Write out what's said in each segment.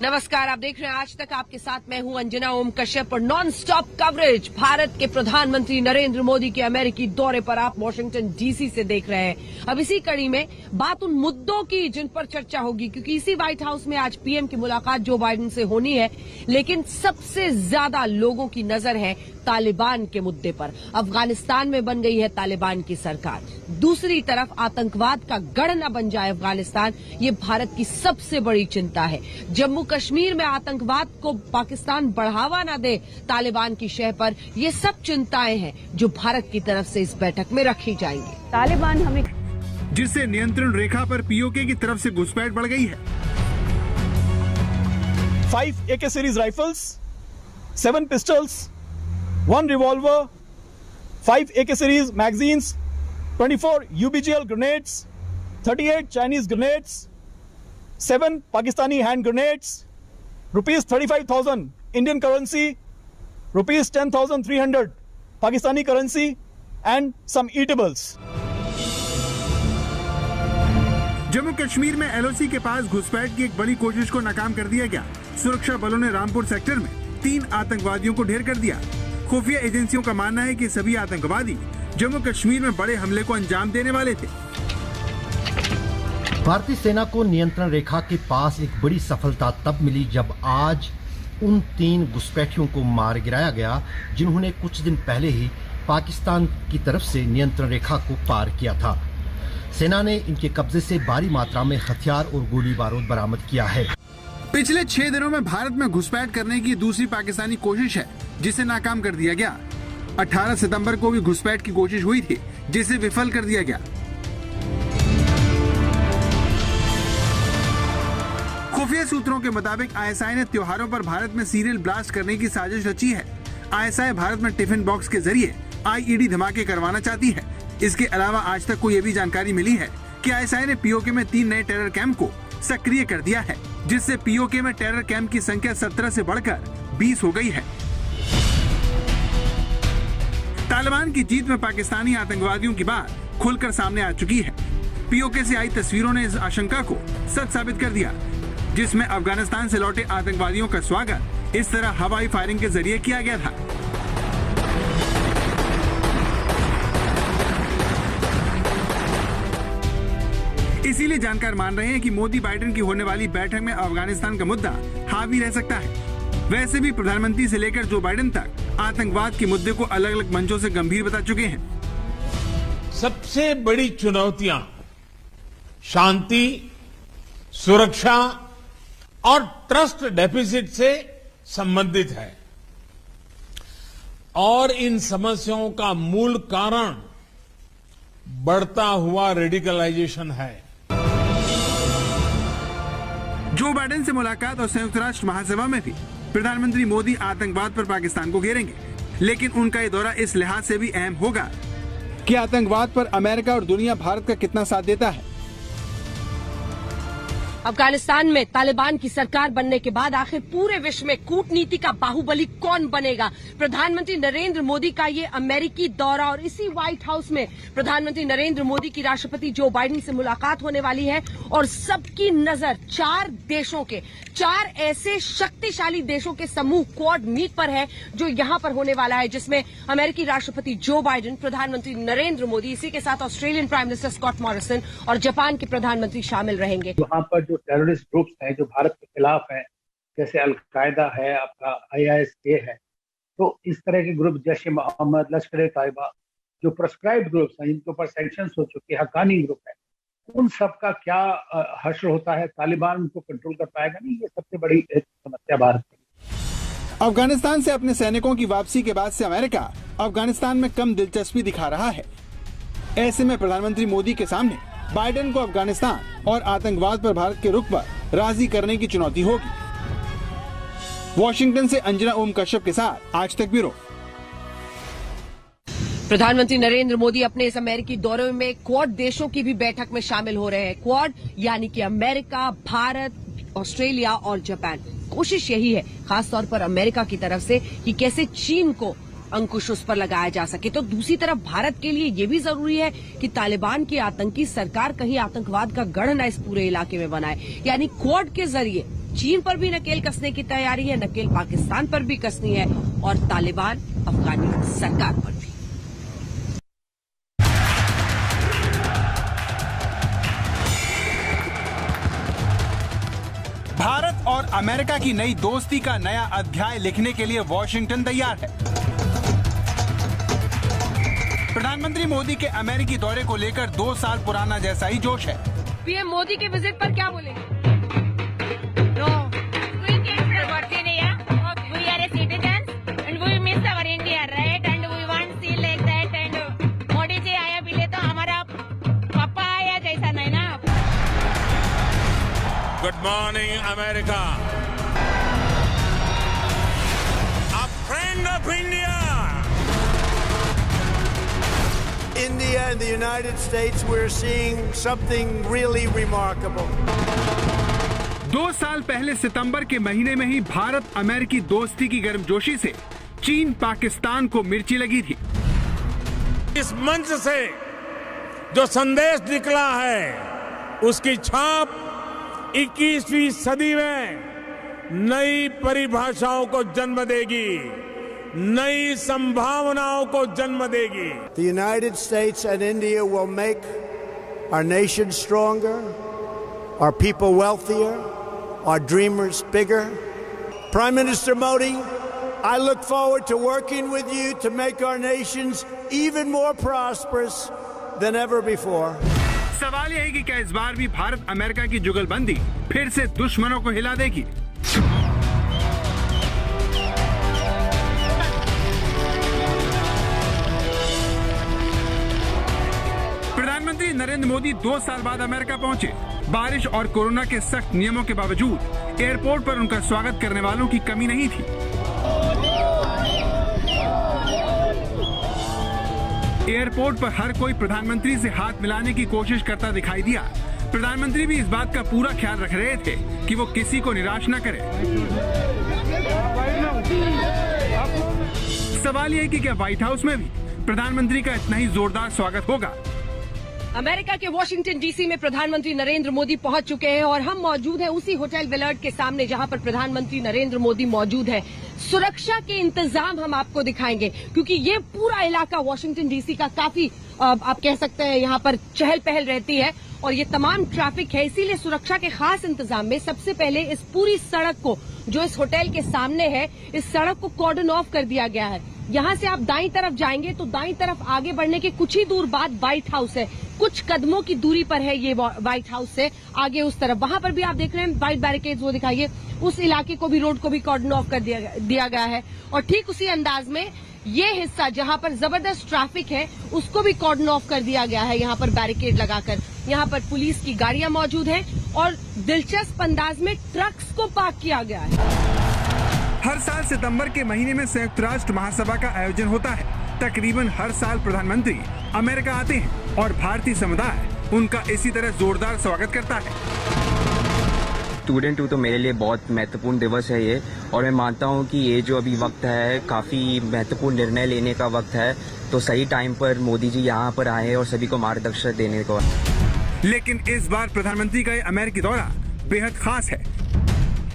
नमस्कार, आप देख रहे हैं आज तक। आपके साथ मैं हूं अंजना ओम कश्यप और नॉन स्टॉप कवरेज भारत के प्रधानमंत्री नरेंद्र मोदी के अमेरिकी दौरे पर आप वॉशिंगटन डीसी से देख रहे हैं। अब इसी कड़ी में बात उन मुद्दों की जिन पर चर्चा होगी, क्योंकि इसी व्हाइट हाउस में आज पीएम की मुलाकात जो बाइडेन से होनी है, लेकिन सबसे ज्यादा लोगों की नजर है तालिबान के मुद्दे पर। अफगानिस्तान में बन गई है तालिबान की सरकार, दूसरी तरफ आतंकवाद का गढ़ न बन जाए अफगानिस्तान, ये भारत की सबसे बड़ी चिंता है। जम्मू कश्मीर में आतंकवाद को पाकिस्तान बढ़ावा न दे तालिबान की शह पर, ये सब चिंताएं हैं जो भारत की तरफ से इस बैठक में रखी जाएंगी। तालिबान हमें जिससे नियंत्रण रेखा पर पीओके की तरफ से घुसपैठ बढ़ गई है। 5 AK series rifles, 7 pistols, 1 revolver, 5 AK series magazines, 24 UBGL grenades, 38 Chinese grenades, 7 Pakistani hand grenades, rupees 35,000 Indian currency, rupees 10,300 Pakistani currency, and some eatables. Jammu Kashmir में एलओसी के पास घुसपैठ की एक बड़ी कोशिश को नाकाम कर दिया गया। सुरक्षा बलों ने रामपुर सेक्टर में 3 आतंकवादियों को ढेर कर दिया। खुफिया एजेंसियों का मानना है कि सभी आतंकवादी जम्मू कश्मीर में बड़े हमले को अंजाम देने वाले थे। भारतीय सेना को नियंत्रण रेखा के पास एक बड़ी सफलता तब मिली जब आज उन 3 घुसपैठियों को मार गिराया गया जिन्होंने कुछ दिन पहले ही पाकिस्तान की तरफ से नियंत्रण रेखा को पार किया था। सेना ने इनके कब्जे से भारी मात्रा में हथियार और गोली बारूद बरामद किया है। पिछले 6 दिनों में भारत में घुसपैठ करने की दूसरी पाकिस्तानी कोशिश है, जिसे नाकाम कर दिया गया। 18 सितंबर को भी घुसपैठ की कोशिश हुई थी, जिसे विफल कर दिया गया। खुफिया सूत्रों के मुताबिक आईएसआई ने त्योहारों पर भारत में सीरियल ब्लास्ट करने की साजिश रची है। आईएसआई भारत में टिफिन बॉक्स के जरिए आईईडी धमाके करवाना चाहती है। इसके अलावा आज तक को ये भी जानकारी मिली है कि आईएसआई ने पीओके में 3 नए टेरर कैंप को सक्रिय कर दिया है, जिससे पीओके में टेरर कैंप की संख्या 17 से बढ़कर 20 हो गई है। तालिबान की जीत में पाकिस्तानी आतंकवादियों की बात खुलकर सामने आ चुकी है। पीओके से आई तस्वीरों ने इस आशंका को सच साबित कर दिया, जिसमें अफगानिस्तान से लौटे आतंकवादियों का स्वागत इस तरह हवाई फायरिंग के जरिए किया गया था। इसीलिए जानकार मान रहे हैं कि मोदी बाइडेन की होने वाली बैठक में अफगानिस्तान का मुद्दा हावी रह सकता है। वैसे भी प्रधानमंत्री से लेकर जो बाइडेन तक आतंकवाद के मुद्दे को अलग अलग मंचों से गंभीर बता चुके हैं। सबसे बड़ी चुनौतियां शांति, सुरक्षा और ट्रस्ट डेफिसिट से संबंधित है, और इन समस्याओं का मूल कारण बढ़ता हुआ रेडिकलाइजेशन है। जो बाइडेन से मुलाकात और संयुक्त राष्ट्र महासभा में भी प्रधानमंत्री मोदी आतंकवाद पर पाकिस्तान को घेरेंगे, लेकिन उनका ये दौरा इस लिहाज से भी अहम होगा कि आतंकवाद पर अमेरिका और दुनिया भारत का कितना साथ देता है। अफगानिस्तान में तालिबान की सरकार बनने के बाद आखिर पूरे विश्व में कूटनीति का बाहुबली कौन बनेगा? प्रधानमंत्री नरेंद्र मोदी का ये अमेरिकी दौरा और इसी व्हाइट हाउस में प्रधानमंत्री नरेंद्र मोदी की राष्ट्रपति जो बाइडेन से मुलाकात होने वाली है, और सबकी नजर 4 देशों के, 4 ऐसे शक्तिशाली देशों के समूह क्वाड मीट पर है जो यहां पर होने वाला है, जिसमें अमेरिकी राष्ट्रपति जो बाइडेन, प्रधानमंत्री नरेंद्र मोदी, इसी के साथ Australian prime minister Scott Morrison और जापान के प्रधानमंत्री शामिल रहेंगे। वहां पर जो टेररिस्ट ग्रुप्स हैं जो भारत के खिलाफ हैं, जैसे अलकायदा है, आपका ISK है, तो इस तरह के ग्रुप जैसे मोहम्मद, लश्कर-ए-तैयबा, जो प्रेस्क्राइब्ड ग्रुप्स हैं, जिनके ऊपर सैंक्शंस हो चुके हैं, हक्कानी ग्रुप है, उन सब का क्या हश्र होता है? तालिबान उनको कंट्रोल कर पाएगा नहीं? ये सबसे बड़ी एक समस्या भारत की। अफगानिस्तान से अपने सैनिकों की वापसी के बाद से अमेरिका अफगानिस्तान में कम दिलचस्पी दिखा रहा है। ऐसे में प्रधानमंत्री मोदी के सामने बाइडेन को अफगानिस्तान और आतंकवाद पर भारत के रुख पर राजी करने की चुनौती होगी। वॉशिंगटन से अंजना ओम कश्यप के साथ आज तक ब्यूरो। प्रधानमंत्री नरेंद्र मोदी अपने इस अमेरिकी दौरे में क्वाड देशों की भी बैठक में शामिल हो रहे हैं। क्वाड यानी कि अमेरिका, भारत, ऑस्ट्रेलिया और जापान। कोशिश यही है, खासतौर पर अमेरिका की तरफ से, कि कैसे चीन को अंकुश उस पर लगाया जा सके। तो दूसरी तरफ भारत के लिए ये भी जरूरी है कि तालिबान की आतंकी सरकार कहीं आतंकवाद का गढ़ न इस पूरे इलाके में बनाए। यानी क्वाड के जरिए चीन पर भी नकेल कसने की तैयारी है, नकेल पाकिस्तान पर भी कसनी है और तालिबान अफगानी सरकार पर भी। भारत और अमेरिका की नई दोस्ती का नया अध्याय लिखने के लिए वॉशिंगटन तैयार है। प्रधानमंत्री मोदी के अमेरिकी दौरे को लेकर 2 साल पुराना जैसा ही जोश है। पीएम मोदी के विजिट पर क्या बोलेंगे? Good morning, America. A friend of India. India and the United States, we're seeing something really remarkable. 2 साल पहले सितंबर के महीने में ही भारत अमेरिकी दोस्ती की गर्मजोशी से चीन पाकिस्तान को मिर्ची लगी थी। इस मंच से जो संदेश निकला है उसकी छाप 21वीं सदी में नई परिभाषाओं को जन्म देगी, नई संभावनाओं को जन्म देगी। The United States and India will make our nation stronger, our people wealthier, our dreamers bigger. Prime Minister Modi, I look forward to working with you to make our nations even more prosperous than ever before. सवाल यह है कि क्या इस बार भी Bharat America की जुगलबंदी फिर से दुश्मनों को हिला देगी? प्रधानमंत्री नरेंद्र मोदी 2 साल बाद अमेरिका पहुंचे। बारिश और कोरोना के सख्त नियमों के बावजूद एयरपोर्ट पर उनका स्वागत करने वालों की कमी नहीं थी। एयरपोर्ट पर हर कोई प्रधानमंत्री से हाथ मिलाने की कोशिश करता दिखाई दिया। प्रधानमंत्री भी इस बात का पूरा ख्याल रख रहे थे कि वो किसी को निराश न करे। सवाल यह है कि क्या व्हाइट हाउस में भी प्रधानमंत्री का इतना ही जोरदार स्वागत होगा? अमेरिका के वॉशिंगटन डीसी में प्रधानमंत्री नरेंद्र मोदी पहुंच चुके हैं और हम मौजूद हैं उसी होटल विलर्ड के सामने जहां पर प्रधानमंत्री नरेंद्र मोदी मौजूद है। सुरक्षा के इंतजाम हम आपको दिखाएंगे क्योंकि ये पूरा इलाका वॉशिंगटन डीसी का काफी आप कह सकते हैं यहाँ पर चहल पहल रहती है और ये तमाम ट्रैफिक है, इसीलिए सुरक्षा के खास इंतजाम में सबसे पहले इस पूरी सड़क को जो इस होटल के सामने है, इस सड़क को कॉर्डन ऑफ कर दिया गया है। यहाँ से आप दाईं तरफ जाएंगे तो दाईं तरफ आगे बढ़ने के कुछ ही दूर बाद व्हाइट हाउस है, कुछ कदमों की दूरी पर है ये व्हाइट हाउस से आगे उस तरफ। वहां पर भी आप देख रहे हैं व्हाइट बैरिकेड्स, वो दिखाइए, उस इलाके को भी, रोड को भी कॉर्डन ऑफ कर दिया गया है और ठीक उसी अंदाज में ये हिस्सा जहां पर जबरदस्त ट्रैफिक है उसको भी कॉर्डन ऑफ कर दिया गया है यहाँ पर बैरिकेड लगाकर। यहाँ पर पुलिस की गाड़ियां मौजूद हैं और दिलचस्प अंदाज में ट्रक्स को पार्क किया गया है। हर साल सितंबर के महीने में संयुक्त राष्ट्र महासभा का आयोजन होता है। तकरीबन हर साल प्रधानमंत्री अमेरिका आते हैं और भारतीय समुदाय उनका इसी तरह जोरदार स्वागत करता है। स्टूडेंट हूँ तो मेरे लिए बहुत महत्वपूर्ण दिवस है ये, और मैं मानता हूँ कि ये जो अभी वक्त है काफ़ी महत्वपूर्ण निर्णय लेने का वक्त है, तो सही टाइम पर मोदी जी यहाँ पर आए और सभी को मार्गदर्शन देने को। लेकिन इस बार प्रधानमंत्री का ये अमेरिकी दौरा बेहद खास है।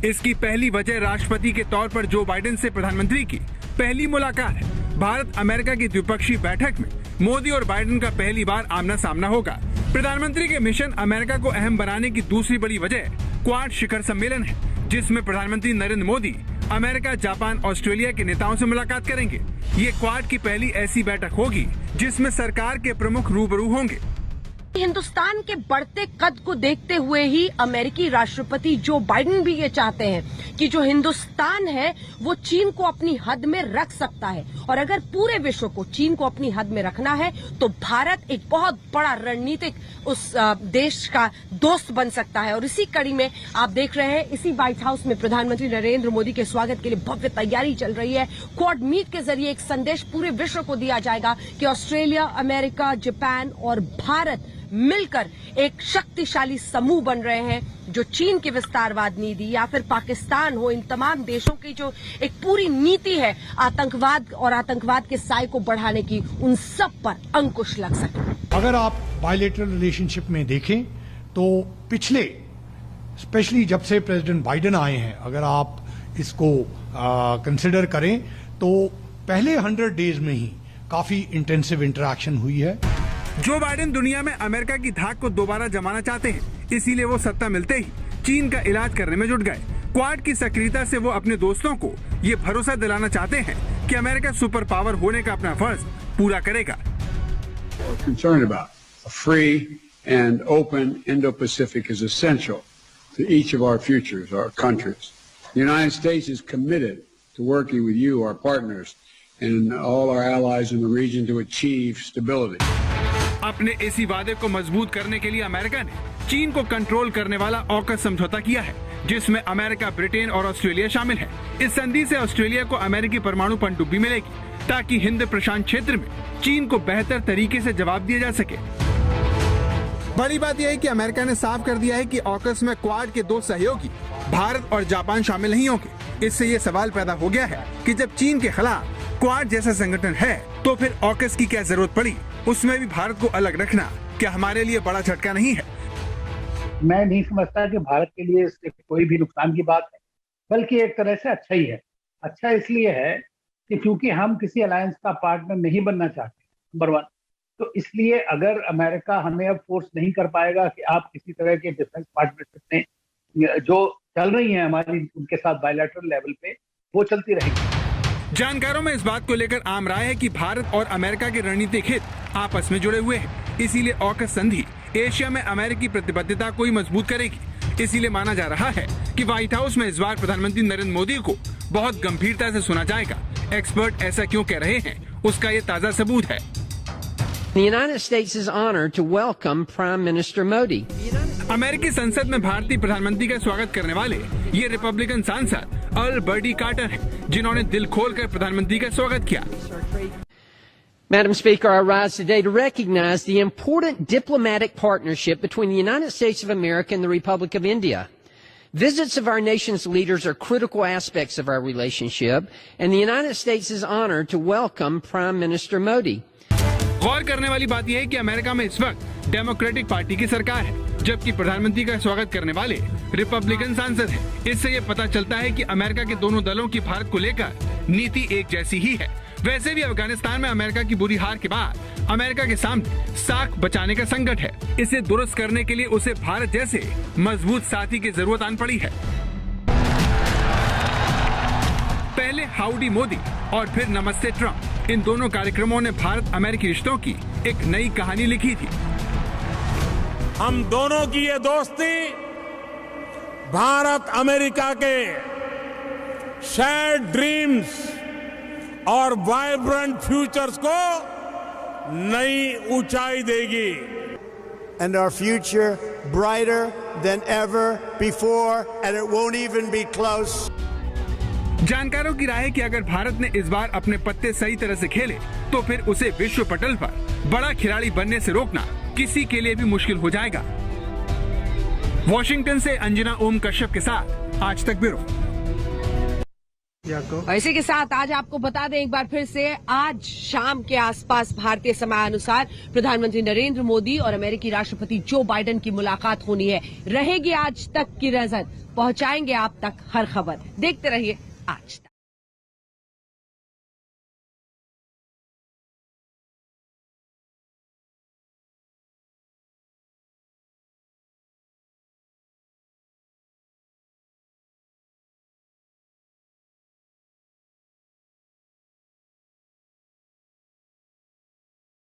इसकी पहली वजह राष्ट्रपति के तौर पर जो बाइडेन से प्रधानमंत्री की पहली मुलाकात है। भारत अमेरिका की द्विपक्षीय बैठक में मोदी और बाइडेन का पहली बार आमना सामना होगा। प्रधानमंत्री के मिशन अमेरिका को अहम बनाने की दूसरी बड़ी वजह क्वाड शिखर सम्मेलन है, जिसमें प्रधानमंत्री Narendra Modi America, Japan, Australia के नेताओं से मुलाकात करेंगे। ये क्वाड की पहली ऐसी बैठक होगी जिसमें सरकार के प्रमुख रूबरू होंगे। हिंदुस्तान के बढ़ते कद को देखते हुए ही अमेरिकी राष्ट्रपति जो बाइडेन भी ये चाहते हैं कि जो हिंदुस्तान है वो चीन को अपनी हद में रख सकता है, और अगर पूरे विश्व को चीन को अपनी हद में रखना है तो भारत एक बहुत बड़ा रणनीतिक उस देश का दोस्त बन सकता है। और इसी कड़ी में आप देख रहे हैं इसी व्हाइट हाउस में प्रधानमंत्री नरेंद्र मोदी के स्वागत के लिए भव्य तैयारी चल रही है। क्वाड मीट के जरिए एक संदेश पूरे विश्व को दिया जाएगा कि ऑस्ट्रेलिया, अमेरिका, जापान और भारत मिलकर एक शक्तिशाली समूह बन रहे हैं जो चीन की विस्तारवाद नीति या फिर पाकिस्तान हो, इन तमाम देशों की जो एक पूरी नीति है आतंकवाद और आतंकवाद के साय को बढ़ाने की, उन सब पर अंकुश लग सके। अगर आप बायलैटरल रिलेशनशिप में देखें तो पिछले स्पेशली जब से प्रेसिडेंट बाइडेन आए हैं, अगर आप इसको कंसिडर करें तो पहले 100 डेज में ही काफी इंटेंसिव इंटरेक्शन हुई है। जो बाइडेन दुनिया में अमेरिका की धाक को दोबारा जमाना चाहते हैं, इसीलिए वो सत्ता मिलते ही चीन का इलाज करने में जुट गए। क्वाड की सक्रियता से वो अपने दोस्तों को ये भरोसा दिलाना चाहते हैं कि अमेरिका सुपर पावर होने का अपना फर्ज पूरा करेगा। Concerned about a free and open Indo-Pacific is essential to each of our futures, our countries. The United States is committed to working with you, our partners, and all our allies in the region to achieve stability. अपने इसी वादे को मजबूत करने के लिए America ने चीन को कंट्रोल करने वाला ऑकस समझौता किया है, जिसमें अमेरिका, ब्रिटेन और ऑस्ट्रेलिया शामिल है। इस संधि से ऑस्ट्रेलिया को अमेरिकी परमाणु पनडुब्बी मिलेगी, ताकि हिंद प्रशांत क्षेत्र में चीन को बेहतर तरीके से जवाब दिया जा सके। बड़ी बात यह है कि अमेरिका ने साफ कर दिया है कि ऑकस में क्वाड के 2 सहयोगी भारत और जापान शामिल नहीं होंगे। इससे ये सवाल पैदा हो गया है कि जब चीन के खिलाफ क्वाड जैसा संगठन है, तो फिर ऑकस की क्या जरूरत पड़ी? उसमें भी भारत को अलग रखना क्या हमारे लिए बड़ा झटका नहीं है? मैं नहीं समझता कि भारत के लिए इससे कोई भी नुकसान की बात है, बल्कि एक तरह से अच्छा ही है। अच्छा इसलिए है कि क्योंकि हम किसी अलायंस का पार्टनर नहीं बनना चाहते, नंबर 1। तो इसलिए अगर अमेरिका हमें अब फोर्स नहीं कर पाएगा कि आप किसी तरह के डिफेंस पार्टनरशिप में जो चल रही है हमारी उनके साथ बायलैटरल लेवल पे, वो चलती रहेगी। जानकारों में इस बात को लेकर आम राय है कि भारत और अमेरिका के रणनीतिक हित आपस में जुड़े हुए हैं। इसीलिए ऑकस संधि एशिया में अमेरिकी प्रतिबद्धता को ही मजबूत करेगी। इसीलिए माना जा रहा है कि व्हाइट हाउस में इस बार प्रधानमंत्री नरेंद्र मोदी को बहुत गंभीरता से सुना जाएगा। एक्सपर्ट ऐसा क्यों कह रहे हैं, उसका ये ताजा सबूत है। The United States is honored to welcome Prime Minister Modi. अमेरिकी संसद में भारतीय प्रधानमंत्री का स्वागत करने वाले ये रिपब्लिकन सांसद अर्ल बर्डी कार्टर हैं, जिन्होंने दिल खोलकर प्रधानमंत्री का स्वागत किया। Madam Speaker, I rise today to recognize the important diplomatic partnership between the United States of America and the Republic of India. Visits of our nation's leaders are critical aspects of our relationship, and the United States is honored to welcome Prime Minister Modi. गौर करने वाली बात यह है कि America में इस वक्त democratic party की सरकार है, जबकि प्रधानमंत्री का स्वागत करने वाले रिपब्लिकन सांसद हैं। इससे ये पता चलता है कि अमेरिका के दोनों दलों की भारत को लेकर नीति एक जैसी ही है। वैसे भी अफगानिस्तान में अमेरिका की बुरी हार के बाद अमेरिका के सामने साख बचाने का संकट है। इसे दुरुस्त करने के लिए उसे भारत जैसे मजबूत साथी की जरूरत आन पड़ी है। पहले हाउडी मोदी और फिर नमस्ते ट्रंप, इन दोनों कार्यक्रमों ने भारत अमेरिकी रिश्तों की एक नई कहानी लिखी थी। हम दोनों की ये दोस्ती भारत अमेरिका के शेयर्ड ड्रीम्स और वाइब्रेंट फ्यूचर्स को नई ऊंचाई देगी। And our future brighter than ever before, and it won't even be close. जानकारों की राय है कि अगर भारत ने इस बार अपने पत्ते सही तरह से खेले, तो फिर उसे विश्व पटल पर बड़ा खिलाड़ी बनने से रोकना किसी के लिए भी मुश्किल हो जाएगा। वॉशिंगटन से अंजना ओम कश्यप के साथ आज तक ब्यूरो। इसी के साथ आज आपको बता दें एक बार फिर से, आज शाम के आसपास भारतीय समयानुसार प्रधानमंत्री नरेंद्र मोदी और अमेरिकी राष्ट्रपति जो बाइडेन की मुलाकात होनी है। रहेगी आज तक की नजर, पहुंचाएंगे आप तक हर खबर। देखते रहिए आज।